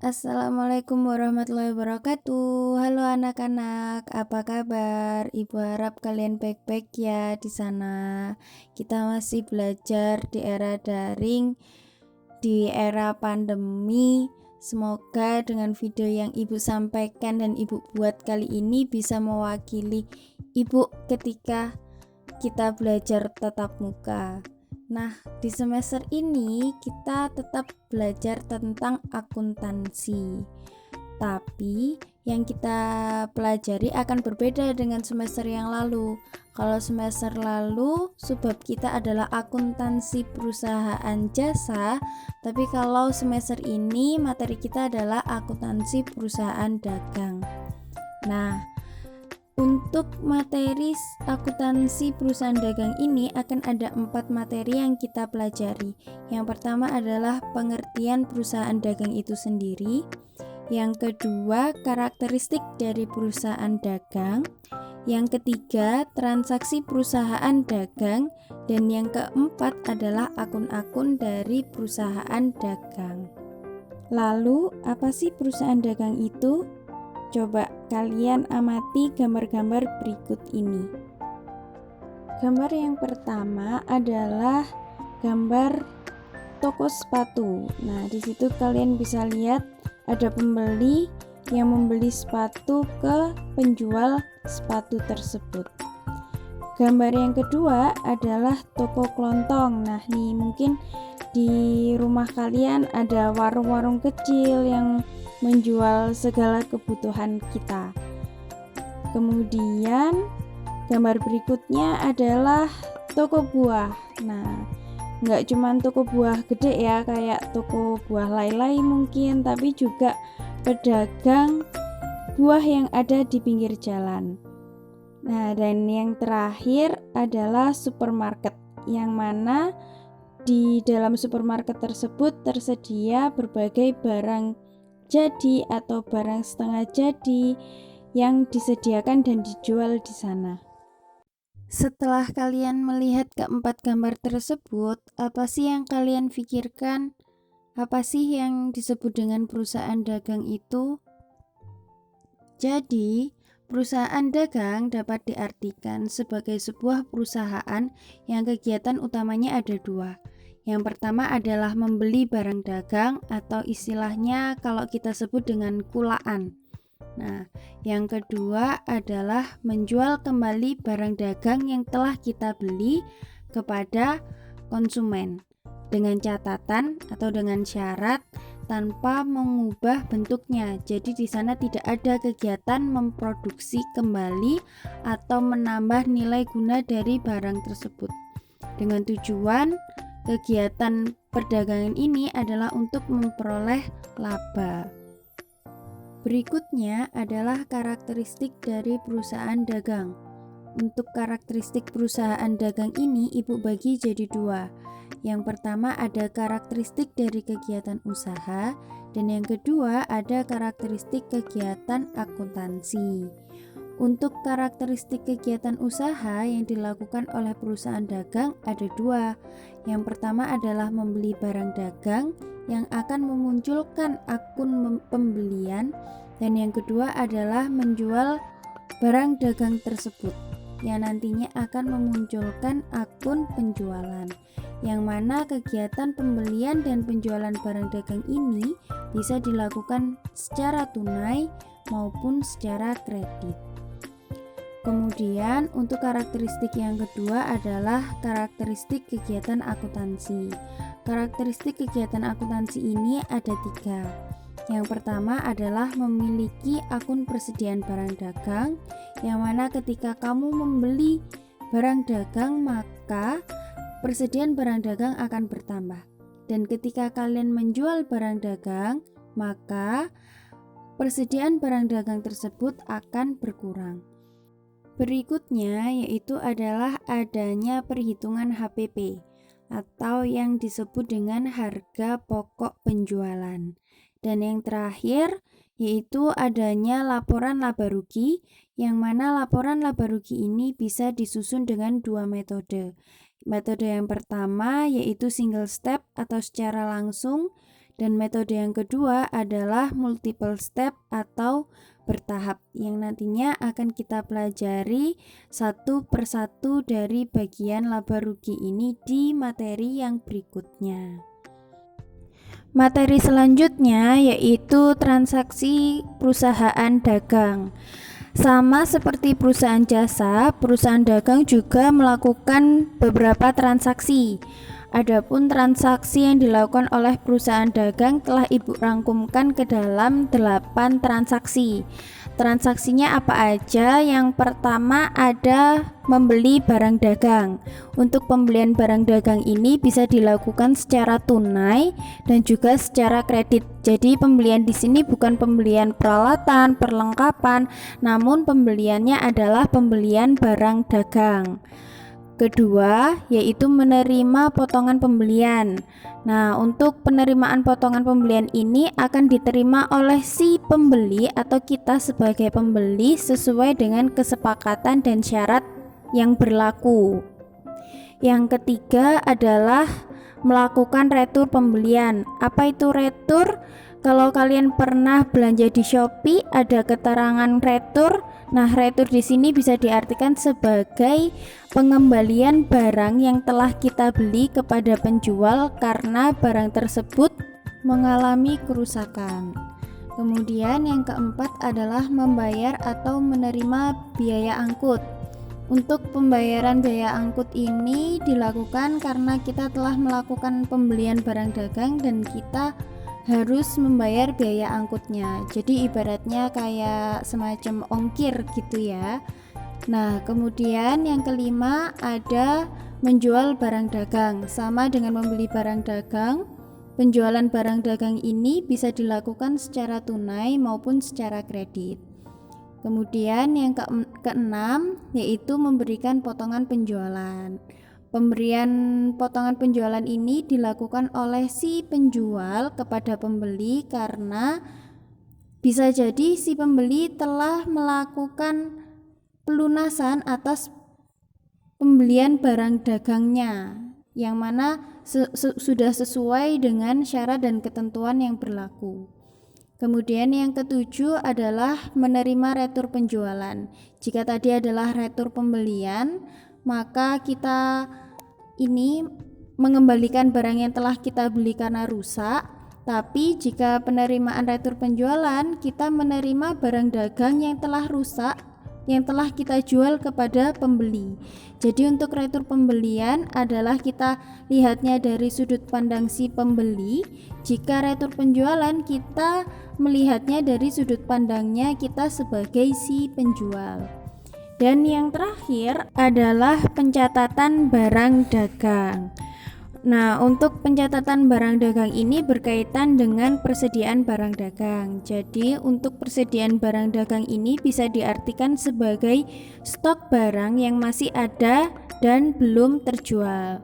Assalamualaikum warahmatullahi wabarakatuh. Halo anak-anak, apa kabar? Ibu harap kalian baik-baik ya di sana. Kita masih belajar di era daring, di era pandemi. Semoga dengan video yang Ibu sampaikan dan Ibu buat kali ini bisa mewakili Ibu ketika kita belajar tatap muka. Nah, di semester ini kita tetap belajar tentang akuntansi. Tapi yang kita pelajari akan berbeda dengan semester yang lalu. Kalau semester lalu subbab kita adalah akuntansi perusahaan jasa, tapi kalau semester ini materi kita adalah akuntansi perusahaan dagang. Nah, untuk materi akuntansi perusahaan dagang ini akan ada 4 materi yang kita pelajari. Yang pertama adalah pengertian perusahaan dagang itu sendiri. Yang kedua, karakteristik dari perusahaan dagang. Yang ketiga, transaksi perusahaan dagang. Dan yang keempat adalah akun-akun dari perusahaan dagang. Lalu, apa sih perusahaan dagang itu? Coba kalian amati gambar-gambar berikut ini. Gambar yang pertama adalah gambar toko sepatu. Nah, di situ kalian bisa lihat ada pembeli yang membeli sepatu ke penjual sepatu tersebut. Gambar yang kedua adalah toko kelontong. Nah, nih mungkin di rumah kalian ada warung-warung kecil yang menjual segala kebutuhan kita. Kemudian gambar berikutnya adalah toko buah. Nah, nggak cuma toko buah gede ya, kayak toko buah Lai-Lai mungkin, tapi juga pedagang buah yang ada di pinggir jalan. Nah, dan yang terakhir adalah supermarket, yang mana di dalam supermarket tersebut tersedia berbagai barang jadi atau barang setengah jadi yang disediakan dan dijual di sana. Setelah kalian melihat keempat gambar tersebut, apa sih yang kalian pikirkan? Apa sih yang disebut dengan perusahaan dagang itu? Jadi, perusahaan dagang dapat diartikan sebagai sebuah perusahaan yang kegiatan utamanya ada dua. Yang pertama adalah membeli barang dagang atau istilahnya kalau kita sebut dengan kulaan. Nah, yang kedua adalah menjual kembali barang dagang yang telah kita beli kepada konsumen dengan catatan atau dengan syarat tanpa mengubah bentuknya. Jadi di sana tidak ada kegiatan memproduksi kembali atau menambah nilai guna dari barang tersebut. Dengan tujuan kegiatan perdagangan ini adalah untuk memperoleh laba. Berikutnya adalah karakteristik dari perusahaan dagang. Untuk karakteristik perusahaan dagang ini Ibu bagi jadi dua. Yang pertama ada karakteristik dari kegiatan usaha, dan yang kedua ada karakteristik kegiatan akuntansi. Untuk karakteristik kegiatan usaha yang dilakukan oleh perusahaan dagang ada dua. Yang pertama adalah membeli barang dagang yang akan memunculkan akun pembelian, dan yang kedua adalah menjual barang dagang tersebut yang nantinya akan memunculkan akun penjualan, yang mana kegiatan pembelian dan penjualan barang dagang ini bisa dilakukan secara tunai maupun secara kredit. Kemudian untuk karakteristik yang kedua adalah karakteristik kegiatan akuntansi. Karakteristik kegiatan akuntansi ini ada 3. Yang pertama adalah memiliki akun persediaan barang dagang, yang mana ketika kamu membeli barang dagang maka persediaan barang dagang akan bertambah. Dan ketika kalian menjual barang dagang maka persediaan barang dagang tersebut akan berkurang. Berikutnya yaitu adalah adanya perhitungan HPP atau yang disebut dengan harga pokok penjualan. Dan yang terakhir yaitu adanya laporan laba rugi, yang mana laporan laba rugi ini bisa disusun dengan 2 metode. Metode yang pertama yaitu single step atau secara langsung, Dan metode yang kedua adalah multiple step atau bertahap, yang nantinya akan kita pelajari satu persatu dari bagian laba rugi ini di materi yang berikutnya. Materi selanjutnya yaitu transaksi perusahaan dagang. Sama seperti perusahaan jasa, perusahaan dagang juga melakukan beberapa transaksi. Adapun transaksi yang dilakukan oleh perusahaan dagang telah Ibu rangkumkan ke dalam 8 transaksi. Transaksinya apa aja? Yang pertama ada membeli barang dagang. Untuk pembelian barang dagang ini bisa dilakukan secara tunai dan juga secara kredit. Jadi pembelian di sini bukan pembelian peralatan, perlengkapan, namun pembeliannya adalah pembelian barang dagang. Kedua, yaitu menerima potongan pembelian. Nah, untuk penerimaan potongan pembelian ini akan diterima oleh si pembeli atau kita sebagai pembeli sesuai dengan kesepakatan dan syarat yang berlaku. Yang ketiga adalah melakukan retur pembelian. Apa itu retur? Kalau kalian pernah belanja di Shopee, ada keterangan retur. Nah, retur di sini bisa diartikan sebagai pengembalian barang yang telah kita beli kepada penjual karena barang tersebut mengalami kerusakan. Kemudian yang keempat adalah membayar atau menerima biaya angkut. Untuk pembayaran biaya angkut ini dilakukan karena kita telah melakukan pembelian barang dagang dan kita harus membayar biaya angkutnya. Jadi ibaratnya kayak semacam ongkir gitu ya. Nah, kemudian yang kelima ada menjual barang dagang. Sama dengan membeli barang dagang, penjualan barang dagang ini bisa dilakukan secara tunai maupun secara kredit. Kemudian yang keenam yaitu memberikan potongan penjualan. Pemberian potongan penjualan ini dilakukan oleh si penjual kepada pembeli karena bisa jadi si pembeli telah melakukan pelunasan atas pembelian barang dagangnya yang mana sudah sesuai dengan syarat dan ketentuan yang berlaku. Kemudian yang ketujuh adalah menerima retur penjualan. Jika tadi adalah retur pembelian, maka kita ini mengembalikan barang yang telah kita beli karena rusak. Tapi jika penerimaan retur penjualan, kita menerima barang dagang yang telah rusak yang telah kita jual kepada pembeli. Jadi untuk retur pembelian adalah kita lihatnya dari sudut pandang si pembeli. Jika retur penjualan kita melihatnya dari sudut pandangnya kita sebagai si penjual. Dan yang terakhir adalah pencatatan barang dagang. Nah, untuk pencatatan barang dagang ini berkaitan dengan persediaan barang dagang. Jadi, untuk persediaan barang dagang ini bisa diartikan sebagai stok barang yang masih ada dan belum terjual.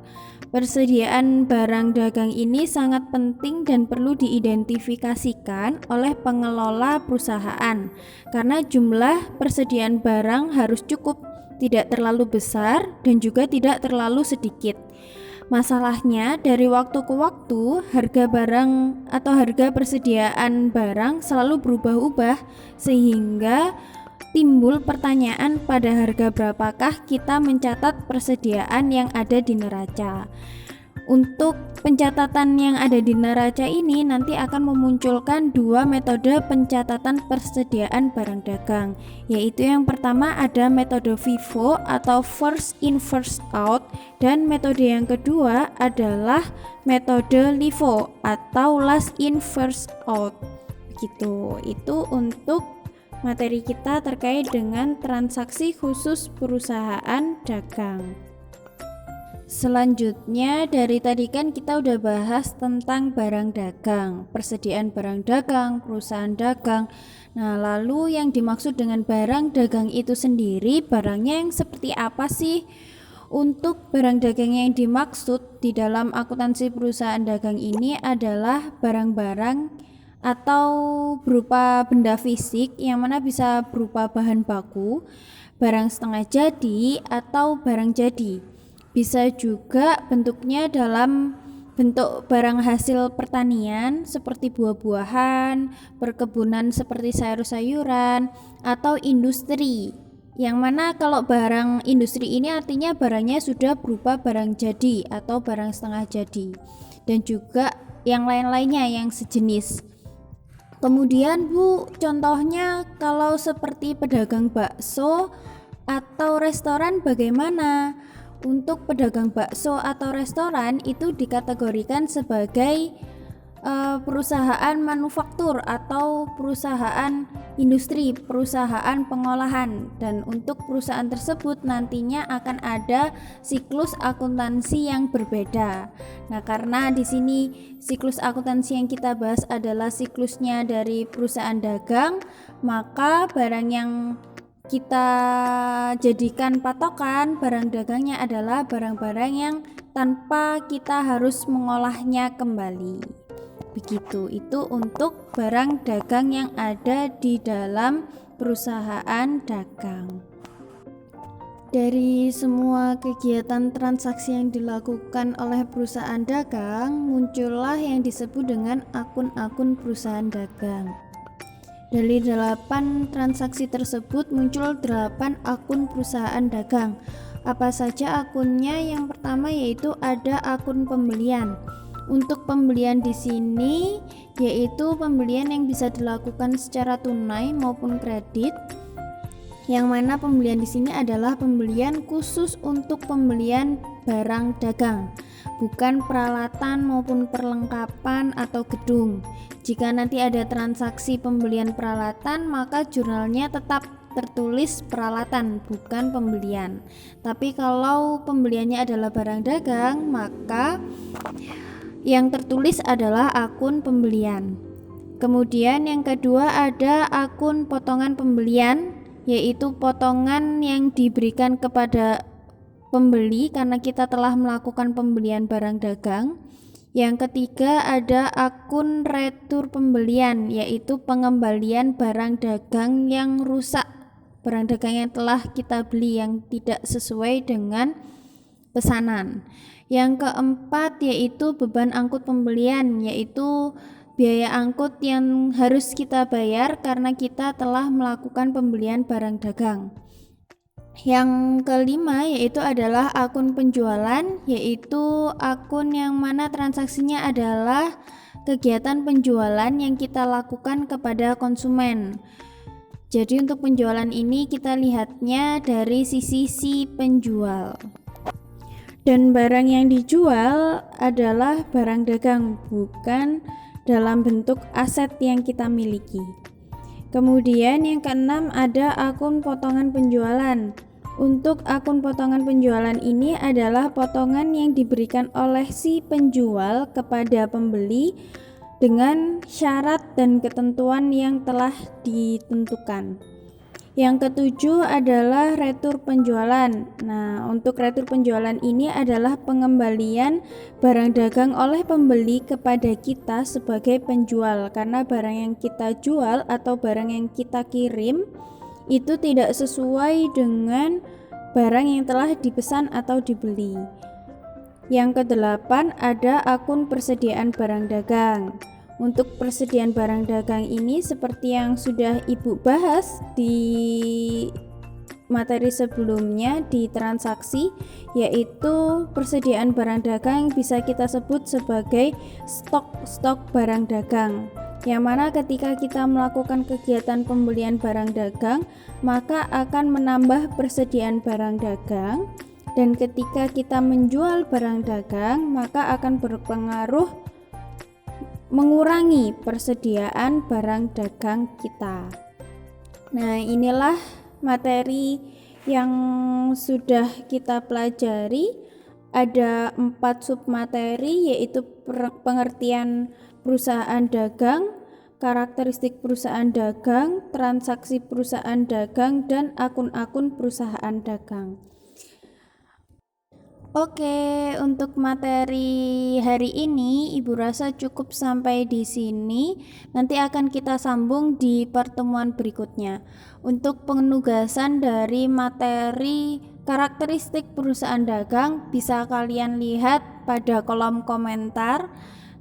Persediaan barang dagang ini sangat penting dan perlu diidentifikasikan oleh pengelola perusahaan karena jumlah persediaan barang harus cukup, tidak terlalu besar dan juga tidak terlalu sedikit. Masalahnya dari waktu ke waktu harga barang atau harga persediaan barang selalu berubah-ubah sehingga timbul pertanyaan pada harga berapakah kita mencatat persediaan yang ada di neraca. Untuk pencatatan yang ada di neraca ini nanti akan memunculkan dua metode pencatatan persediaan barang dagang, yaitu yang pertama ada metode FIFO atau first in first out, dan metode yang kedua adalah metode LIFO atau last in first out. Begitu. Itu untuk materi kita terkait dengan transaksi khusus perusahaan dagang. Selanjutnya dari tadi kan kita udah bahas tentang barang dagang, persediaan barang dagang, perusahaan dagang. Nah, lalu yang dimaksud dengan barang dagang itu sendiri, barangnya yang seperti apa sih? Untuk barang dagang yang dimaksud di dalam akuntansi perusahaan dagang ini adalah barang-barang atau berupa benda fisik yang mana bisa berupa bahan baku, barang setengah jadi atau barang jadi. Bisa juga bentuknya dalam bentuk barang hasil pertanian seperti buah-buahan, perkebunan seperti sayur-sayuran, atau industri. Yang mana kalau barang industri ini artinya barangnya sudah berupa barang jadi atau barang setengah jadi, dan juga yang lain-lainnya yang sejenis. Kemudian Bu, contohnya kalau seperti pedagang bakso atau restoran bagaimana? Untuk pedagang bakso atau restoran itu dikategorikan sebagai perusahaan manufaktur atau perusahaan industri, perusahaan pengolahan, dan untuk perusahaan tersebut nantinya akan ada siklus akuntansi yang berbeda. Nah, karena di sini siklus akuntansi yang kita bahas adalah siklusnya dari perusahaan dagang, maka barang yang kita jadikan patokan barang dagangnya adalah barang-barang yang tanpa kita harus mengolahnya kembali. Begitu, itu untuk barang dagang yang ada di dalam perusahaan dagang. Dari semua kegiatan transaksi yang dilakukan oleh perusahaan dagang, muncullah yang disebut dengan akun-akun perusahaan dagang. Dari 8 transaksi tersebut muncul 8 akun perusahaan dagang. Apa saja akunnya? Yang pertama yaitu ada akun pembelian. Untuk pembelian di sini yaitu pembelian yang bisa dilakukan secara tunai maupun kredit. Yang mana pembelian di sini adalah pembelian khusus untuk pembelian barang dagang, bukan peralatan maupun perlengkapan atau gedung. Jika nanti ada transaksi pembelian peralatan, maka jurnalnya tetap tertulis peralatan, bukan pembelian. Tapi kalau pembeliannya adalah barang dagang, maka yang tertulis adalah akun pembelian. Kemudian yang kedua ada akun potongan pembelian, yaitu potongan yang diberikan kepada pembeli karena kita telah melakukan pembelian barang dagang. Yang ketiga ada akun retur pembelian, yaitu pengembalian barang dagang yang rusak, barang dagang yang telah kita beli yang tidak sesuai dengan pesanan. Yang keempat yaitu beban angkut pembelian, yaitu biaya angkut yang harus kita bayar karena kita telah melakukan pembelian barang dagang. Yang kelima yaitu adalah akun penjualan, yaitu akun yang mana transaksinya adalah kegiatan penjualan yang kita lakukan kepada konsumen. Jadi untuk penjualan ini kita lihatnya dari sisi si penjual. Dan barang yang dijual adalah barang dagang, bukan dalam bentuk aset yang kita miliki. Kemudian yang keenam ada akun potongan penjualan. Untuk akun potongan penjualan ini adalah potongan yang diberikan oleh si penjual kepada pembeli dengan syarat dan ketentuan yang telah ditentukan. Yang ketujuh adalah retur penjualan. Nah, untuk retur penjualan ini adalah pengembalian barang dagang oleh pembeli kepada kita sebagai penjual, karena barang yang kita jual atau barang yang kita kirim itu tidak sesuai dengan barang yang telah dipesan atau dibeli. Yang kedelapan ada akun persediaan barang dagang. Untuk persediaan barang dagang ini seperti yang sudah Ibu bahas di materi sebelumnya di transaksi, yaitu persediaan barang dagang bisa kita sebut sebagai stok barang dagang, yang mana ketika kita melakukan kegiatan pembelian barang dagang maka akan menambah persediaan barang dagang, dan ketika kita menjual barang dagang maka akan berpengaruh mengurangi persediaan barang dagang kita. Nah, inilah materi yang sudah kita pelajari. Ada 4 submateri, yaitu pengertian perusahaan dagang, karakteristik perusahaan dagang, transaksi perusahaan dagang, dan akun-akun perusahaan dagang. Oke, untuk materi hari ini Ibu rasa cukup sampai di sini. Nanti akan kita sambung di pertemuan berikutnya. Untuk penugasan dari materi Karakteristik perusahaan dagang bisa kalian lihat pada kolom komentar.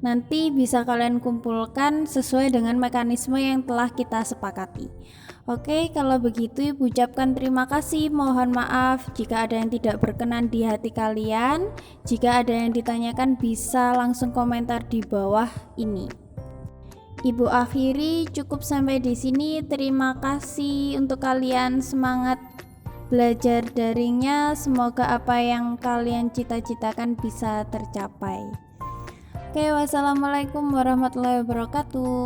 Nanti bisa kalian kumpulkan sesuai dengan mekanisme yang telah kita sepakati. Oke, kalau begitu Ibu ucapkan terima kasih. Mohon maaf jika ada yang tidak berkenan di hati kalian. Jika ada yang ditanyakan bisa langsung komentar di bawah ini. Ibu akhiri cukup sampai di sini. Terima kasih untuk kalian, semangat belajar daringnya. Semoga apa yang kalian cita-citakan bisa tercapai. Oke, wassalamualaikum warahmatullahi wabarakatuh.